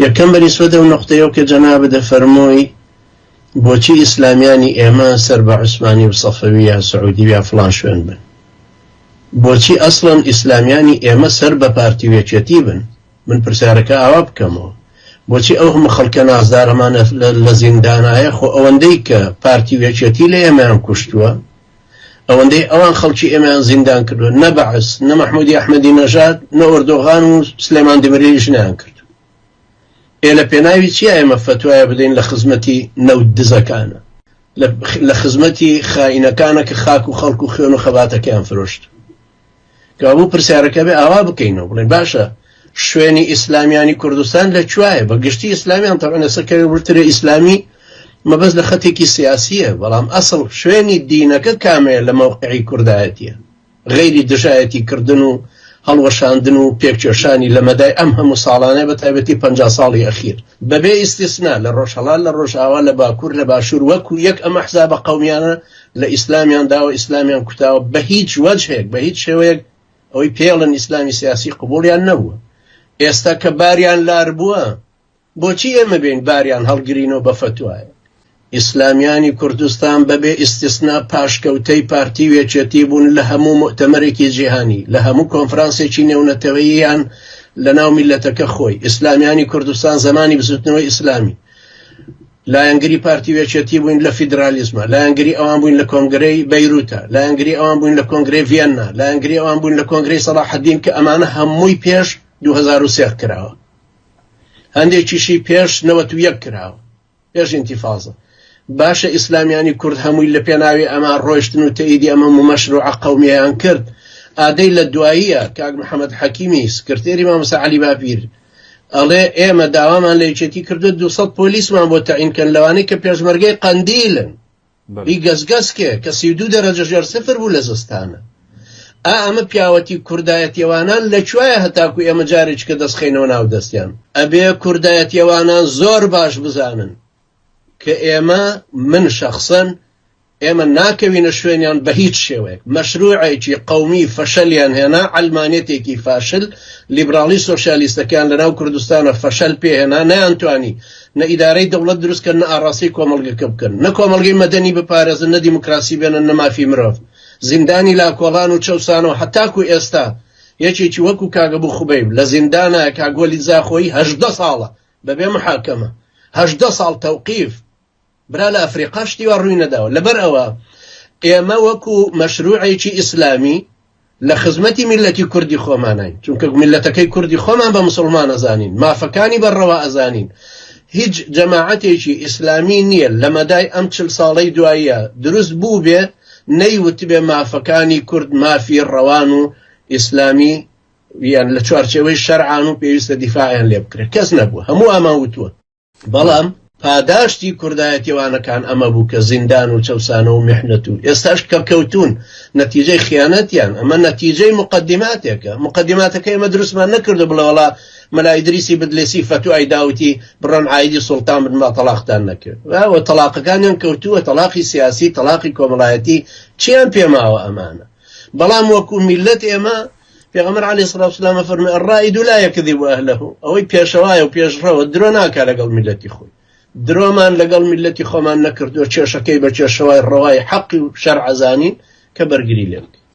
یەکەم بەنسبەتە ئەو نقطەیەوە کە جەناب دەفەرمووی بۆچی ئیسلامیانی ئێمە سەر بە عوسمانی و سەفەوی یا سعودی یا فڵان شوێن بن، بۆچی ئەسڵەن ئیسلامیانی ئێمە سەر بە پارتیوێکێتی بن؟ من پرسیارەکە ئاوا بکەمەوە، بۆچی ئەو هەموو خەڵکە نازدارەمانە لە زیندانایە خۆ ئەوەندەی کە پارتیوێکێتی لە ئێمەیان کوشتووە، ئەوەندەی ئەوان خەڵکی ئێمەیان زیندان کردووە، نە بەعس نە مەحموودی ئەحمەدی نەژاد نە ئۆردۆغان و سلێمان دمرێژ نیان کرد. ئێ لە پێناوی چیە ئێمە فتوایە بدەین لە خزمەتی نەوت دزەکانە، لە خزمەتی خائینەکانە کە خاک و خەڵک و خوێن و خەباتەکەیان فرۆشت؟ کابوو پرسیارەکە بێ ئاوا بکەینەوە بڵێن باشە شوێنی ئیسلامیانی کوردستان لە کوایە؟ بەگشتی ئیسلامیان تەبەن ئێستا وترێ ئیسلامی مەبەست لە خەتێکی سیاسیە، بەڵام ئەسڵ شوێنی دینەکە کامەیە لە مەوقعی کوردایەتیە، غەیری دژایەتی کردن و هەڵوەشاندن و پێککێشانی لە مەدای ئەم هەموو ساڵانە بە تایبەتی 50 ساڵی ئەخیر بەبێ ئیستیسنا لە ڕۆژهەڵات لە ڕۆژئاوا لە باکوور لە باشوور وەکو یەک ئەم ئەحزابە قەومیانە لە ئیسلامیان داوە ئیسلامیان کوتاوە بە هیچ وەجهێک بە هیچ شێوەیەک ئەوەی پێڵن ئیسلامی سیاسی قبوڵیان نەبووە. ئێستا کە باریان لار بووە بۆچی ئێمە بین باریان هەڵگرینەوە بە فتوایە؟ ئیسلامیانی کوردستان بەبێ ئیستیسنا پاشکەوتەی پارتیوێکێتی بوون لە هەموو مؤتەمەرێکی جیهانی، لە هەموو کۆنفرانسێکی نێونەتەوەییان لە ناو میلەتەکە خۆی. ئیسلامیانی کوردستان زمانی بزوتنەوەی ئیسلامی لایەنگری پارتیوێکێتی بووین لە فیدرالیزمە، لایەنگری ئەوان بووین لە کۆنگرەی بەیروتە، لایەنگری ئەوان بووین لە کۆنگرەی ڤیەننا، لایەنگری ئەوان بووین لە کۆنگرەی سەلاحەدین کە ئەمانە هەمووی پێش 2003 کراوە، هەندێکیشی پێش 91 کراوە، پێش ئینتیفاضە. باشە ئیسلامیانی کورد هەمووی لە پێناوی ئەمان ڕۆیشتن و تەئیدی ئەمە مەشروع قەومییان کرد. ئادەی لە دواییە کاک محەممەد حەکیمی سکرتێری مامۆستا عەلی باپیر ئەڵێ ئێمە داوامان لە یەکێتی کردو 200 پۆلیسمان بۆ تەعین لەوانەی کە پێشمەرگەی قەندیلن ی گەزگەزکێ کە 32 دەرەجە ژێر سفر بوو لە زستانە. ئەمە پیاوەتی کوردایەتیێوانان لە کوایە هەتاکو ئێمە جارێک کە دەستخینەوە ناو دەستیان. ئەبێ کوردایەتیێوانان زۆر باش بزانن کە ئێمە من شخصەن ئێمە ناکەوینە شوێنیان بە هیچ شێوەیەک. مەشروعێکی قەومی فەشەلیان هێنا، عەلمانێتێکی فاشل، لیبراڵی سۆشیالیستەکان لەناو کوردستانە فەشەل پێهێنا، نەیانتوانی نە ئیدارەی دەوڵەت دروستکەن نە ئاڕاستی کۆمەڵگەکە بکەن، نە کۆمەڵگەی مەدەنی بپارێزن، نە دیموکراسی بێنن، نە مافی مرۆڤ. زیندانی لاکۆڵان و چەوسانەوە هەتاکو ئێستا یەکێکی وەکو کاگەبوو خوبەیب لە زیندانە کاگۆلی زاخۆیی 18 ساڵە بەبێ محاکەمە، 18 ساڵ تەوقیف. برا لە ئەفریقا شتیوە ڕووی نەداوە. لەبەر ئەوە ئێمە وەکو مەشروعێکی ئیسلامی لە خزمەتی میلەتی کوردی خۆمانین، چونکە میلەتەکەی کوردی خۆمان بە مسلمان ئەزانین، مافەکانی بەڕەوە ئەزانین. هیچ جەماعەتێکی ئیسلامی نییە لە مەدای ئەم 40 ساڵەی دواییە دروست بوو بێ نەیوت بێ مافەکانی کورد مافی ڕەوان و ئیسلامی یان لە چوارچێوەی شەرعان و پێویستە دیفاعیان لێ بکرێت. کەس نەبوو، هەموو ئەمە وتووە. بەڵام پاداشتی کوردایەتیێوانەکان ئەمە بوو کە زیندان و چەوسانە و میحنەت و ئێستاش کە کەوتون نەتیجەی خیانەتیان. ئەمە نەتیجەی مقدماتێکە. مقدماتەکە ئێمە دروستمان نەکردو بڵێ وەڵا مەلا ئیدریسی بدلێسی فتوای داوتی بڕۆن عایدی سوڵتان بن با تەلاقتان نەکرد. و تەلاقەکانیان کەوتووە، تەلاقی سیاسی، تەلاقی کۆمەڵایەتی، چیان پێماوە ئەمانە. بەڵام وەکو میلەت ئێمە پێغەمبەر عەلەیهی سڵات وسەلام فەرمووی الرائد لا یەکذب ئەهلەه، ئەوەی پێشەوایە و پێشڕەوە درۆ ناکا لەگەڵ میلەتی خۆی. درۆمان لەگەڵ میلەتی خۆمان نەکردووە، کێشەکەی بە کێشەوای ڕەوای حەقی و شەرع ئەزانین کە بەرگری لێ بکەین.